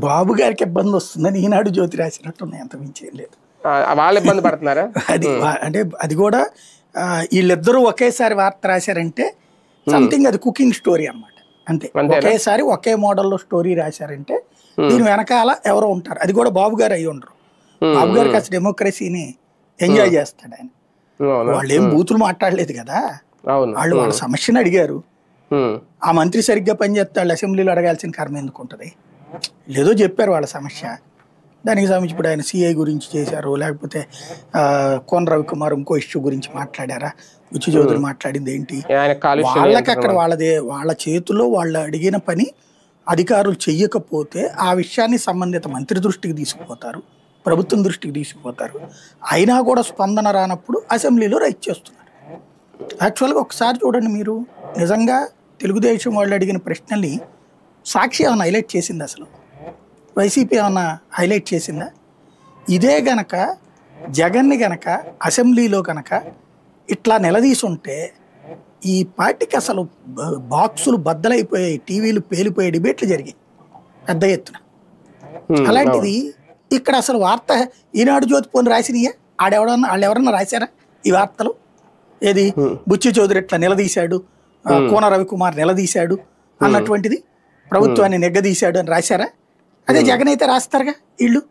బాబు గారికి ఇబ్బంది వస్తుందని ఈనాడు జ్యోతి రాసినట్టున్నాయి, అంత మించి ఏం లేదు. వాళ్ళు ఇబ్బంది పడుతున్నారా? అది అంటే అది కూడా వీళ్ళిద్దరూ ఒకేసారి వార్త రాశారంటే సంథింగ్ అది కుకింగ్ స్టోరీ అన్నమాట, అంతే. ఒకేసారి ఒకే మోడల్లో స్టోరీ రాశారంటే దీని వెనకాల ఎవరో ఉంటారు. అది కూడా బాబు గారు అయి ఉండరు. బాబు గారికి అసలు డెమోక్రసీని ఎంజాయ్ చేస్తాడు ఆయన. వాళ్ళు ఏం బూతులు మాట్లాడలేదు కదా, వాళ్ళు వాళ్ళ సమస్యను అడిగారు. ఆ మంత్రి సరిగ్గా పనిచేస్తాడు, అసెంబ్లీలో అడగాల్సిన కర్మ ఎందుకు ఉంటుంది? లేదో చెప్పారు వాళ్ళ సమస్య, దానికి సంబంధించి ఇప్పుడు ఆయన సిఐ గురించి చేశారు, లేకపోతే కోన రవికుమార్ ఇంకో ఇష్యూ గురించి మాట్లాడారా, బుచ్చి చౌదరి మాట్లాడింది ఏంటి? వాళ్ళకి అక్కడ వాళ్ళ చేతిలో వాళ్ళు అడిగిన పని అధికారులు చెయ్యకపోతే ఆ విషయాన్ని సంబంధిత మంత్రి దృష్టికి తీసుకుపోతారు, ప్రభుత్వం దృష్టికి తీసుకుపోతారు. అయినా కూడా స్పందన రానప్పుడు అసెంబ్లీలో రైట్ చేస్తున్నారు. యాక్చువల్గా ఒకసారి చూడండి మీరు, నిజంగా తెలుగుదేశం వాళ్ళు అడిగిన ప్రశ్నల్ని సాక్షి ఏమైనా హైలైట్ చేసింది? అసలు వైసీపీ ఏమన్నా హైలైట్ చేసిందా? ఇదే గనక జగన్ని గనక అసెంబ్లీలో కనుక ఇట్లా నిలదీసుంటే ఈ పార్టీకి అసలు బాక్సులు బద్దలైపోయాయి, టీవీలు పేలిపోయే డిబేట్లు జరిగాయి పెద్ద ఎత్తున. అలాంటిది ఇక్కడ అసలు వార్త ఈనాడు జ్యోతి పోని రాసినయే, వాళ్ళు ఎవరన్నా రాశారా ఈ వార్తలు? ఏది బుచ్చి చౌదరి ఇట్లా నిలదీశాడు, కోన రవికుమార్ నిలదీశాడు అన్నటువంటిది, ప్రభుత్వాన్ని నెగ్గదీశాడు అని రాశారా? అదే జగన్ అయితే రాస్తారుగా వీళ్ళు.